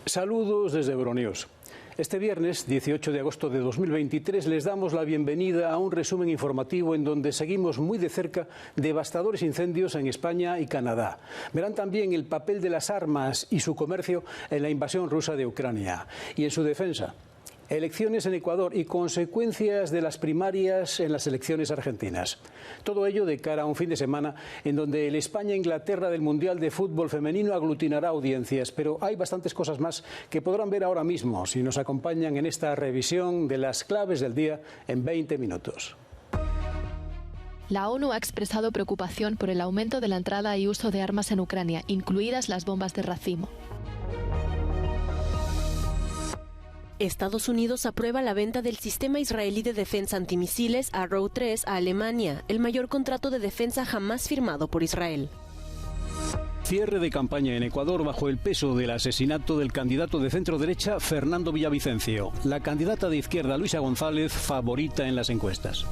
Saludos desde Euronews. Este viernes, 18 de agosto de 2023, les damos la bienvenida a un resumen informativo en donde seguimos muy de cerca devastadores incendios en España y Canadá. Verán también el papel de las armas y su comercio en la invasión rusa de Ucrania y en su defensa. Elecciones en Ecuador y consecuencias de las primarias en las elecciones argentinas. Todo ello de cara a un fin de semana en donde el España-Inglaterra del Mundial de Fútbol Femenino aglutinará audiencias, pero hay bastantes cosas más que podrán ver ahora mismo si nos acompañan en esta revisión de las claves del día en 20 minutos. La ONU ha expresado preocupación por el aumento de la entrada y uso de armas en Ucrania, incluidas las bombas de racimo. Estados Unidos aprueba la venta del sistema israelí de defensa antimisiles Arrow 3 a Alemania, el mayor contrato de defensa jamás firmado por Israel. Cierre de campaña en Ecuador bajo el peso del asesinato del candidato de centro-derecha Fernando Villavicencio. La candidata de izquierda Luisa González favorita en las encuestas.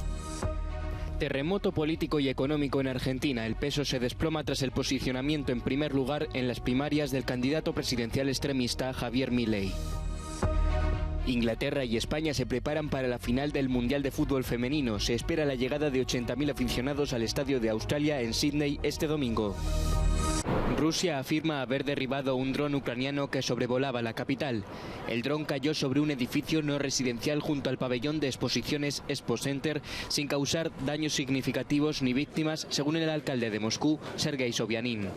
Terremoto político y económico en Argentina. El peso se desploma tras el posicionamiento en primer lugar en las primarias del candidato presidencial extremista Javier Milei. Inglaterra y España se preparan para la final del Mundial de Fútbol Femenino. Se espera la llegada de 80.000 aficionados al estadio de Australia en Sydney este domingo. Rusia afirma haber derribado un dron ucraniano que sobrevolaba la capital. El dron cayó sobre un edificio no residencial junto al pabellón de exposiciones Expo Center sin causar daños significativos ni víctimas, según el alcalde de Moscú, Sergei Sobyanin.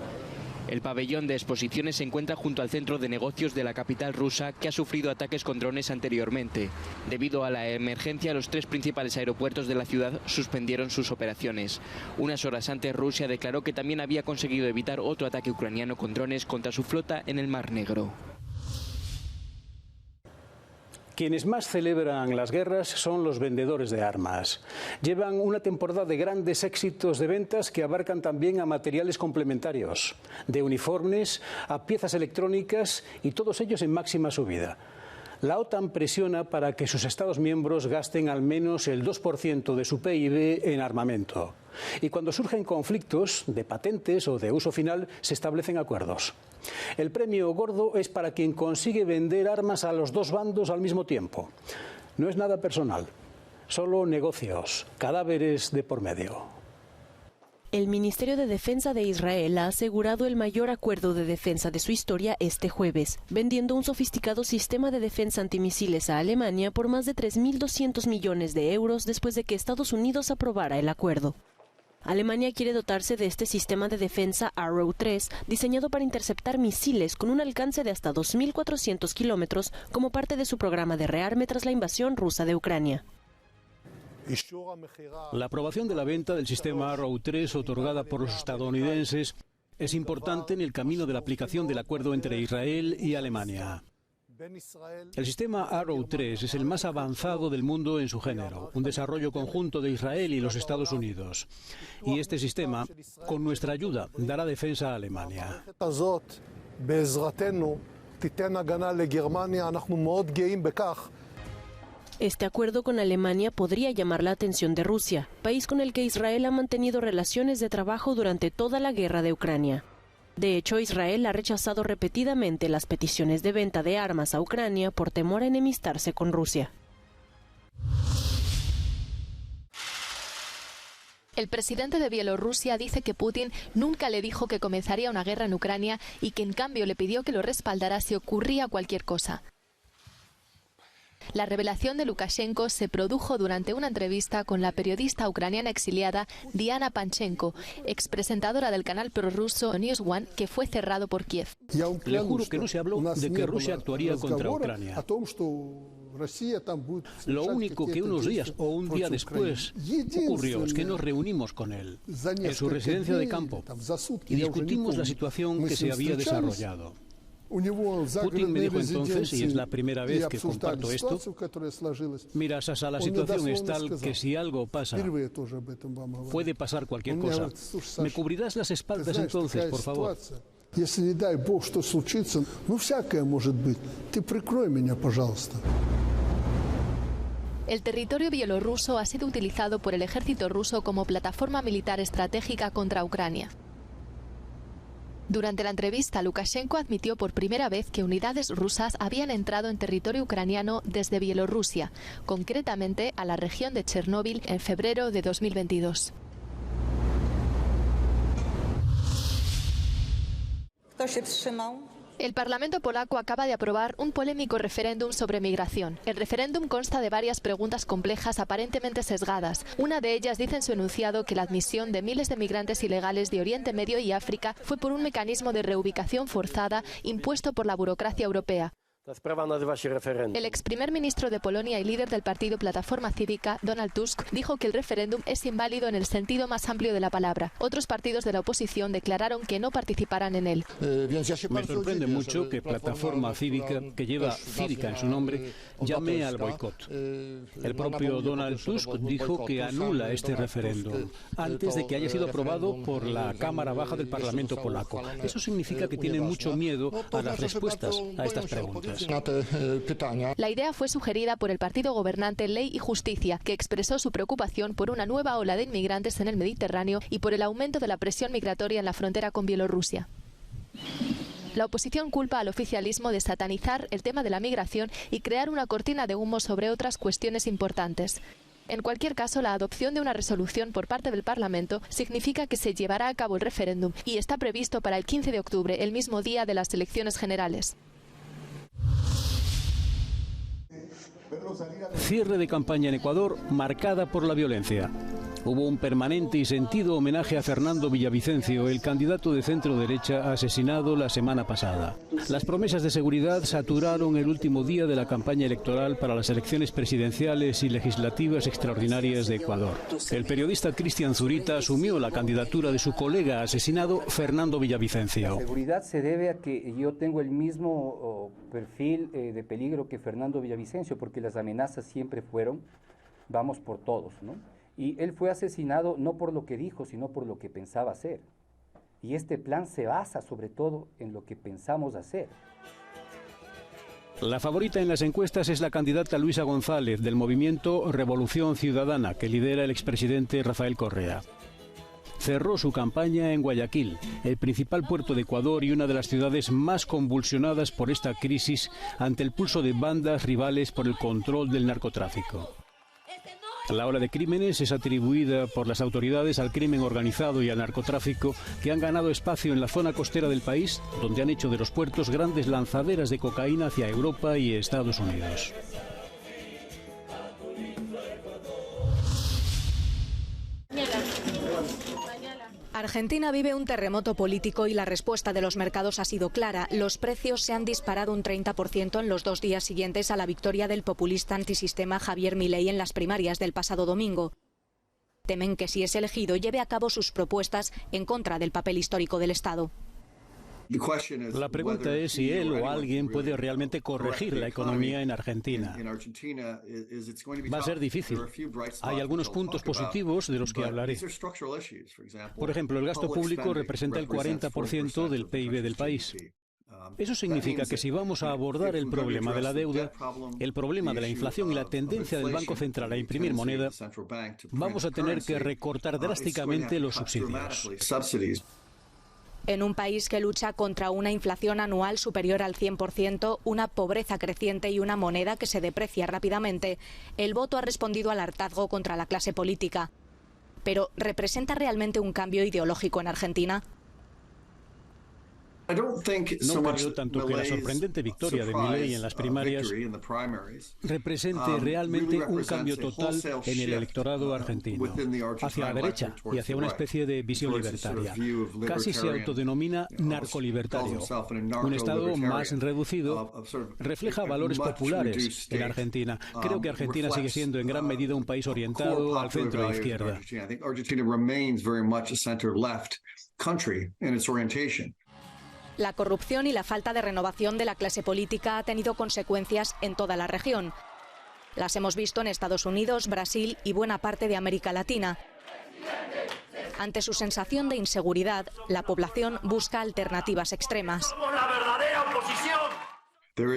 El pabellón de exposiciones se encuentra junto al centro de negocios de la capital rusa, que ha sufrido ataques con drones anteriormente. Debido a la emergencia, los 3 principales aeropuertos de la ciudad suspendieron sus operaciones. Unas horas antes, Rusia declaró que también había conseguido evitar otro ataque ucraniano con drones contra su flota en el Mar Negro. Quienes más celebran las guerras son los vendedores de armas. Llevan una temporada de grandes éxitos de ventas que abarcan también a materiales complementarios, de uniformes a piezas electrónicas y todos ellos en máxima subida. La OTAN presiona para que sus Estados miembros gasten al menos el 2% de su PIB en armamento. Y cuando surgen conflictos de patentes o de uso final, se establecen acuerdos. El premio gordo es para quien consigue vender armas a los dos bandos al mismo tiempo. No es nada personal, solo negocios, cadáveres de por medio. El Ministerio de Defensa de Israel ha asegurado el mayor acuerdo de defensa de su historia este jueves, vendiendo un sofisticado sistema de defensa antimisiles a Alemania por más de 3.200 millones de euros después de que Estados Unidos aprobara el acuerdo. Alemania quiere dotarse de este sistema de defensa Arrow 3, diseñado para interceptar misiles con un alcance de hasta 2.400 kilómetros como parte de su programa de rearme tras la invasión rusa de Ucrania. La aprobación de la venta del sistema Arrow 3 otorgada por los estadounidenses es importante en el camino de la aplicación del acuerdo entre Israel y Alemania. El sistema Arrow 3 es el más avanzado del mundo en su género, un desarrollo conjunto de Israel y los Estados Unidos. Y este sistema, con nuestra ayuda, dará defensa a Alemania. Este acuerdo con Alemania podría llamar la atención de Rusia, país con el que Israel ha mantenido relaciones de trabajo durante toda la guerra de Ucrania. De hecho, Israel ha rechazado repetidamente las peticiones de venta de armas a Ucrania por temor a enemistarse con Rusia. El presidente de Bielorrusia dice que Putin nunca le dijo que comenzaría una guerra en Ucrania y que en cambio le pidió que lo respaldara si ocurría cualquier cosa. La revelación de Lukashenko se produjo durante una entrevista con la periodista ucraniana exiliada Diana Panchenko, expresentadora del canal prorruso News One, que fue cerrado por Kiev. Le juro que no se habló de que Rusia actuaría contra Ucrania. Lo único que unos días o un día después ocurrió es que nos reunimos con él en su residencia de campo y discutimos la situación que se había desarrollado. Putin me dijo entonces, y es la primera vez que comparto esto, mira, Sasa, la situación es tal que si algo pasa, puede pasar cualquier cosa. ¿Me cubrirás las espaldas entonces, por favor? El territorio bielorruso ha sido utilizado por el ejército ruso como plataforma militar estratégica contra Ucrania. Durante la entrevista, Lukashenko admitió por primera vez que unidades rusas habían entrado en territorio ucraniano desde Bielorrusia, concretamente a la región de Chernóbil en febrero de 2022. El Parlamento polaco acaba de aprobar un polémico referéndum sobre migración. El referéndum consta de varias preguntas complejas aparentemente sesgadas. Una de ellas dice en su enunciado que la admisión de miles de migrantes ilegales de Oriente Medio y África fue por un mecanismo de reubicación forzada impuesto por la burocracia europea. El ex primer ministro de Polonia y líder del partido Plataforma Cívica, Donald Tusk, dijo que el referéndum es inválido en el sentido más amplio de la palabra. Otros partidos de la oposición declararon que no participarán en él. Me sorprende mucho que Plataforma Cívica, que lleva cívica en su nombre, llame al boicot. El propio Donald Tusk dijo que anula este referéndum antes de que haya sido aprobado por la Cámara Baja del Parlamento polaco. Eso significa que tiene mucho miedo a las respuestas a estas preguntas. La idea fue sugerida por el partido gobernante Ley y Justicia, que expresó su preocupación por una nueva ola de inmigrantes en el Mediterráneo y por el aumento de la presión migratoria en la frontera con Bielorrusia. La oposición culpa al oficialismo de satanizar el tema de la migración y crear una cortina de humo sobre otras cuestiones importantes. En cualquier caso, la adopción de una resolución por parte del Parlamento significa que se llevará a cabo el referéndum y está previsto para el 15 de octubre, el mismo día de las elecciones generales. Cierre de campaña en Ecuador marcada por la violencia. Hubo un permanente y sentido homenaje a Fernando Villavicencio, el candidato de centro-derecha asesinado la semana pasada. Las promesas de seguridad saturaron el último día de la campaña electoral para las elecciones presidenciales y legislativas extraordinarias de Ecuador. El periodista Cristian Zurita asumió la candidatura de su colega asesinado, Fernando Villavicencio. La seguridad se debe a que yo tengo el mismo perfil de peligro que Fernando Villavicencio, porque las amenazas siempre fueron, vamos por todos, ¿no? Y él fue asesinado no por lo que dijo, sino por lo que pensaba hacer. Y este plan se basa sobre todo en lo que pensamos hacer. La favorita en las encuestas es la candidata Luisa González, del movimiento Revolución Ciudadana, que lidera el expresidente Rafael Correa. Cerró su campaña en Guayaquil, el principal puerto de Ecuador y una de las ciudades más convulsionadas por esta crisis ante el pulso de bandas rivales por el control del narcotráfico. La ola de crímenes es atribuida por las autoridades al crimen organizado y al narcotráfico, que han ganado espacio en la zona costera del país, donde han hecho de los puertos grandes lanzaderas de cocaína hacia Europa y Estados Unidos. Argentina vive un terremoto político y la respuesta de los mercados ha sido clara. Los precios se han disparado un 30% en los 2 días siguientes a la victoria del populista antisistema Javier Milei en las primarias del pasado domingo. Temen que si es elegido lleve a cabo sus propuestas en contra del papel histórico del Estado. La pregunta es si él o alguien puede realmente corregir la economía en Argentina. Va a ser difícil. Hay algunos puntos positivos de los que hablaré. Por ejemplo, el gasto público representa el 40% del PIB del país. Eso significa que si vamos a abordar el problema de la deuda, el problema de la inflación y la tendencia del Banco Central a imprimir moneda, vamos a tener que recortar drásticamente los subsidios. En un país que lucha contra una inflación anual superior al 100%, una pobreza creciente y una moneda que se deprecia rápidamente, el voto ha respondido al hartazgo contra la clase política. Pero, ¿representa realmente un cambio ideológico en Argentina? No creo tanto que la sorprendente victoria de Milei en las primarias represente realmente un cambio total en el electorado argentino, hacia la derecha y hacia una especie de visión libertaria. Casi se autodenomina narcolibertario. Un Estado más reducido refleja valores populares en Argentina. Creo que Argentina sigue siendo en gran medida un país orientado al centro e izquierda. La corrupción y la falta de renovación de la clase política ha tenido consecuencias en toda la región. Las hemos visto en Estados Unidos, Brasil y buena parte de América Latina. Ante su sensación de inseguridad, la población busca alternativas extremas. ¡Somos la verdadera oposición!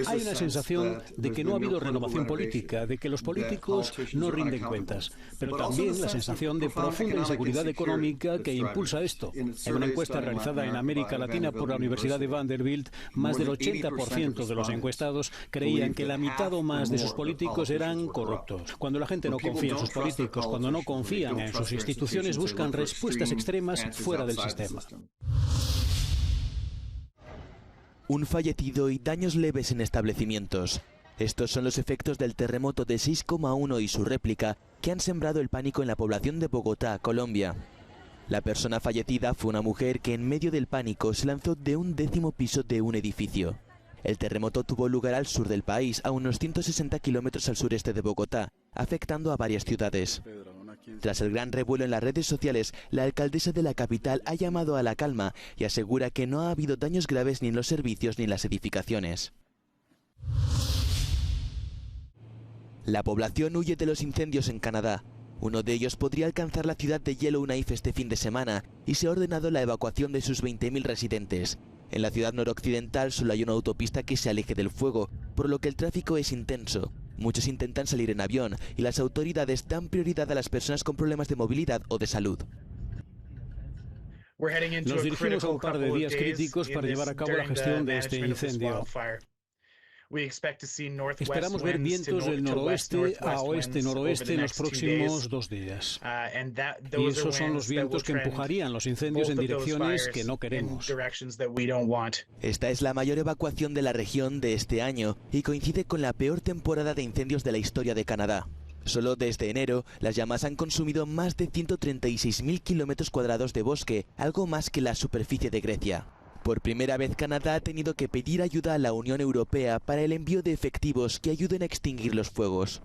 Hay una sensación de que no ha habido renovación política, de que los políticos no rinden cuentas, pero también la sensación de profunda inseguridad económica que impulsa esto. En una encuesta realizada en América Latina por la Universidad de Vanderbilt, más del 80% de los encuestados creían que la mitad o más de sus políticos eran corruptos. Cuando la gente no confía en sus políticos, cuando no confían en sus instituciones, buscan respuestas extremas fuera del sistema. Un fallecido y daños leves en establecimientos. Estos son los efectos del terremoto de 6,1 y su réplica que han sembrado el pánico en la población de Bogotá, Colombia. La persona fallecida fue una mujer que en medio del pánico se lanzó de un 10º piso de un edificio. El terremoto tuvo lugar al sur del país, a unos 160 kilómetros al sureste de Bogotá, afectando a varias ciudades. Tras el gran revuelo en las redes sociales, la alcaldesa de la capital ha llamado a la calma y asegura que no ha habido daños graves ni en los servicios ni en las edificaciones. La población huye de los incendios en Canadá. Uno de ellos podría alcanzar la ciudad de Yellowknife este fin de semana y se ha ordenado la evacuación de sus 20.000 residentes. En la ciudad noroccidental solo hay una autopista que se aleje del fuego, por lo que el tráfico es intenso. Muchos intentan salir en avión y las autoridades dan prioridad a las personas con problemas de movilidad o de salud. Nos dirigimos a un par de días críticos para llevar a cabo la gestión de este incendio. Esperamos ver vientos del noroeste a oeste-noroeste en los próximos 2 días. Y esos son los vientos que empujarían los incendios en direcciones que no queremos. Esta es la mayor evacuación de la región de este año y coincide con la peor temporada de incendios de la historia de Canadá. Solo desde enero, las llamas han consumido más de 136.000 kilómetros cuadrados de bosque, algo más que la superficie de Grecia. Por primera vez, Canadá ha tenido que pedir ayuda a la Unión Europea para el envío de efectivos que ayuden a extinguir los fuegos.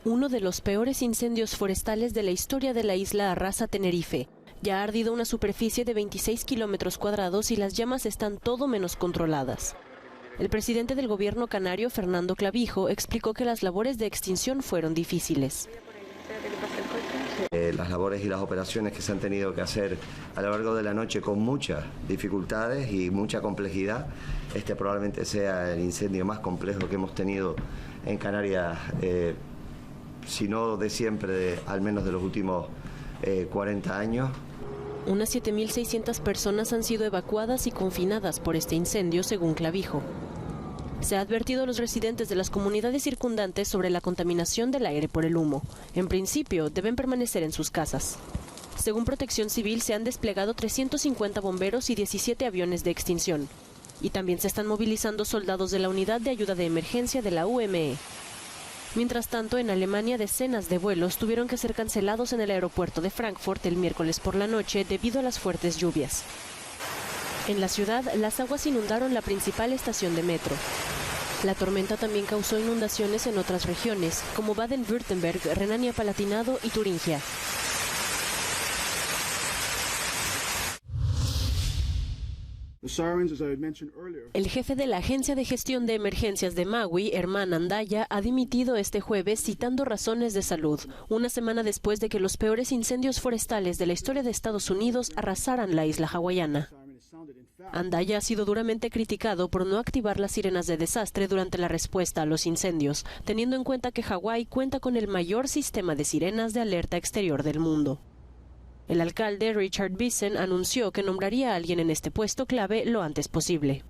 Uno de los peores incendios forestales de la historia de la isla arrasa Tenerife. Ya ha ardido una superficie de 26 kilómetros cuadrados y las llamas están todo menos controladas. El presidente del gobierno canario, Fernando Clavijo, explicó que las labores de extinción fueron difíciles. Las labores y las operaciones que se han tenido que hacer a lo largo de la noche con muchas dificultades y mucha complejidad. Este probablemente sea el incendio más complejo que hemos tenido en Canarias, si no de siempre, al menos de los últimos 40 años. Unas 7.600 personas han sido evacuadas y confinadas por este incendio, según Clavijo. Se ha advertido a los residentes de las comunidades circundantes sobre la contaminación del aire por el humo. En principio, deben permanecer en sus casas. Según Protección Civil, se han desplegado 350 bomberos y 17 aviones de extinción. Y también se están movilizando soldados de la Unidad de Ayuda de Emergencia de la UME. Mientras tanto, en Alemania, decenas de vuelos tuvieron que ser cancelados en el aeropuerto de Frankfurt el miércoles por la noche debido a las fuertes lluvias. En la ciudad, las aguas inundaron la principal estación de metro. La tormenta también causó inundaciones en otras regiones, como Baden-Württemberg, Renania-Palatinado y Turingia. El jefe de la Agencia de Gestión de Emergencias de Maui, Herman Andaya, ha dimitido este jueves citando razones de salud, una semana después de que los peores incendios forestales de la historia de Estados Unidos arrasaran la isla hawaiana. Andaya ha sido duramente criticado por no activar las sirenas de desastre durante la respuesta a los incendios, teniendo en cuenta que Hawái cuenta con el mayor sistema de sirenas de alerta exterior del mundo. El alcalde Richard Bison anunció que nombraría a alguien en este puesto clave lo antes posible.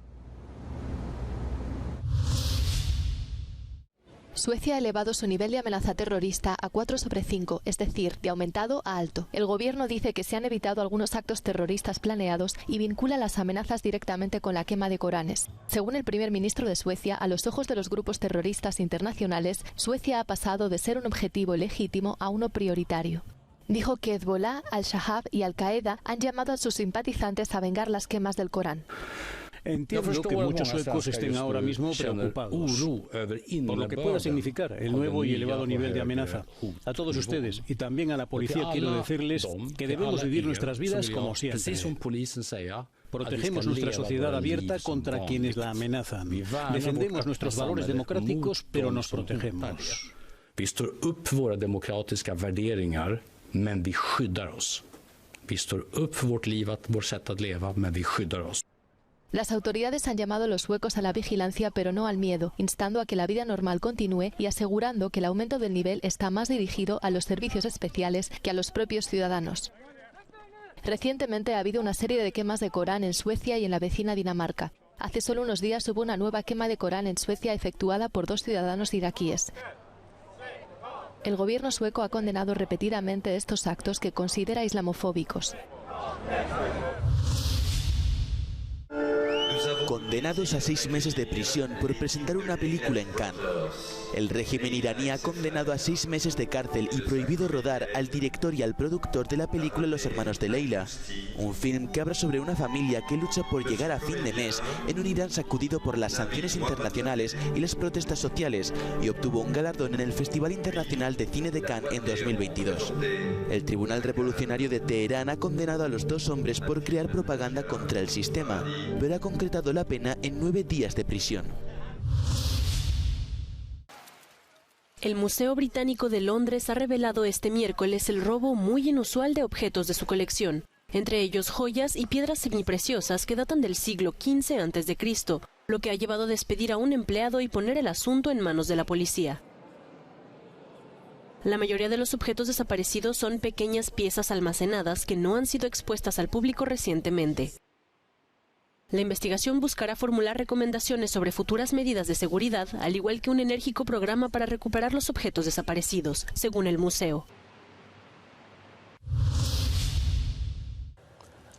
Suecia ha elevado su nivel de amenaza terrorista a 4/5, es decir, de aumentado a alto. El gobierno dice que se han evitado algunos actos terroristas planeados y vincula las amenazas directamente con la quema de Coranes. Según el primer ministro de Suecia, a los ojos de los grupos terroristas internacionales, Suecia ha pasado de ser un objetivo legítimo a uno prioritario. Dijo que Hezbollah, Al-Shabaab y Al-Qaeda han llamado a sus simpatizantes a vengar las quemas del Corán. Entiendo que muchos suecos estén ahora mismo preocupados por lo que pueda significar el nuevo y elevado nivel de amenaza. A todos ustedes y también a la policía quiero decirles que debemos vivir nuestras vidas como siempre. Protegemos nuestra sociedad abierta contra quienes la amenazan. Defendemos nuestros valores democráticos, pero nos protegemos. Vi står upp för våra demokratiska värderingar, men vi skyddar oss. Vi står upp för vårt liv, vårt sätt att leva, men vi skyddar oss. Las autoridades han llamado a los suecos a la vigilancia, pero no al miedo, instando a que la vida normal continúe y asegurando que el aumento del nivel está más dirigido a los servicios especiales que a los propios ciudadanos. Recientemente ha habido una serie de quemas de Corán en Suecia y en la vecina Dinamarca. Hace solo unos días hubo una nueva quema de Corán en Suecia efectuada por 2 ciudadanos iraquíes. El gobierno sueco ha condenado repetidamente estos actos que considera islamofóbicos. Condenados a 6 meses de prisión por presentar una película en Cannes. El régimen iraní ha condenado a 6 meses de cárcel y prohibido rodar al director y al productor de la película Los hermanos de Leila, un film que habla sobre una familia que lucha por llegar a fin de mes en un Irán sacudido por las sanciones internacionales y las protestas sociales, y obtuvo un galardón en el Festival Internacional de Cine de Cannes en 2022. El Tribunal Revolucionario de Teherán ha condenado a los 2 hombres por crear propaganda contra el sistema, pero ha concretado la pena en 9 días de prisión. El Museo Británico de Londres ha revelado este miércoles el robo muy inusual de objetos de su colección, entre ellos joyas y piedras semipreciosas que datan del siglo XV a.C., lo que ha llevado a despedir a un empleado y poner el asunto en manos de la policía. La mayoría de los objetos desaparecidos son pequeñas piezas almacenadas que no han sido expuestas al público recientemente. La investigación buscará formular recomendaciones sobre futuras medidas de seguridad, al igual que un enérgico programa para recuperar los objetos desaparecidos, según el museo.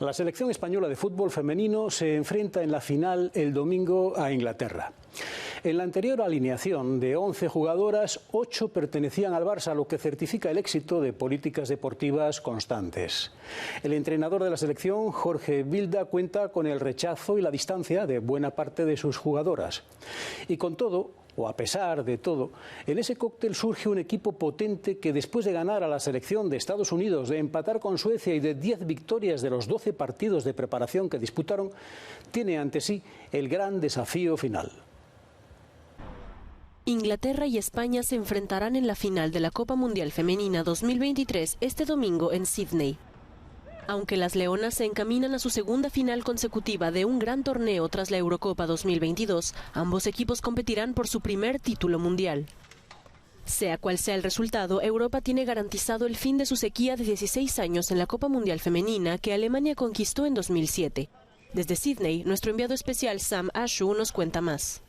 La selección española de fútbol femenino se enfrenta en la final el domingo a Inglaterra. En la anterior alineación de 11 jugadoras, 8 pertenecían al Barça, lo que certifica el éxito de políticas deportivas constantes. El entrenador de la selección, Jorge Vilda, cuenta con el rechazo y la distancia de buena parte de sus jugadoras. Y con todo, o a pesar de todo, en ese cóctel surge un equipo potente que, después de ganar a la selección de Estados Unidos, de empatar con Suecia y de 10 victorias de los 12 partidos de preparación que disputaron, tiene ante sí el gran desafío final. Inglaterra y España se enfrentarán en la final de la Copa Mundial Femenina 2023 este domingo en Sydney. Aunque las leonas se encaminan a su segunda final consecutiva de un gran torneo tras la Eurocopa 2022, ambos equipos competirán por su primer título mundial. Sea cual sea el resultado, Europa tiene garantizado el fin de su sequía de 16 años en la Copa Mundial Femenina que Alemania conquistó en 2007. Desde Sydney, nuestro enviado especial Sam Ashu nos cuenta más.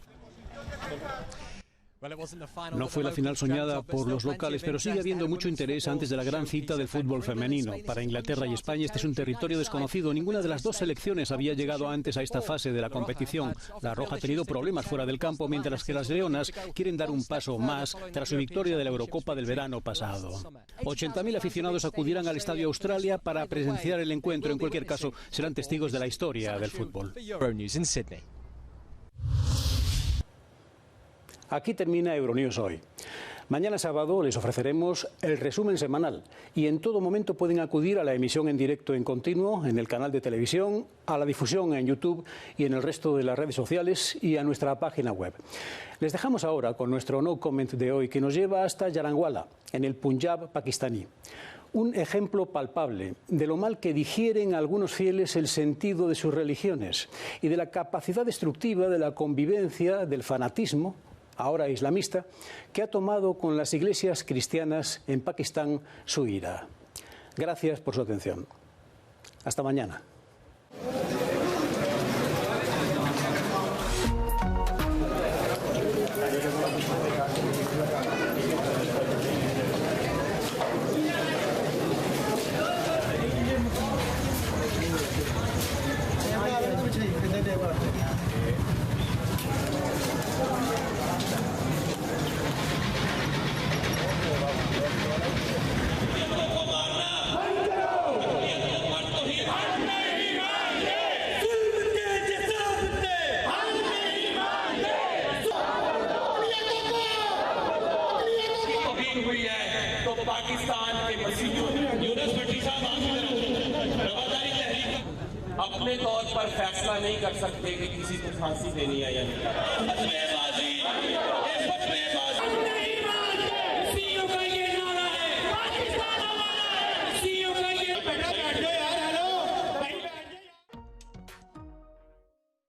No fue la final soñada por los locales, pero sigue habiendo mucho interés antes de la gran cita del fútbol femenino. Para Inglaterra y España este es un territorio desconocido. Ninguna de las 2 selecciones había llegado antes a esta fase de la competición. La Roja ha tenido problemas fuera del campo, mientras que las Leonas quieren dar un paso más tras su victoria de la Eurocopa del verano pasado. 80.000 aficionados acudirán al Estadio Australia para presenciar el encuentro. En cualquier caso, serán testigos de la historia del fútbol. Aquí termina Euronews hoy. Mañana sábado les ofreceremos el resumen semanal y en todo momento pueden acudir a la emisión en directo en continuo en el canal de televisión, a la difusión en YouTube y en el resto de las redes sociales y a nuestra página web. Les dejamos ahora con nuestro No Comment de hoy, que nos lleva hasta Yaranwala, en el Punjab pakistaní. Un ejemplo palpable de lo mal que digieren algunos fieles el sentido de sus religiones y de la capacidad destructiva de la convivencia del fanatismo, ahora islamista, que ha tomado con las iglesias cristianas en Pakistán su ira. Gracias por su atención. Hasta mañana. अपने तौर पर फैसला नहीं कर सकते कि किसी को फांसी देनी है या नहीं।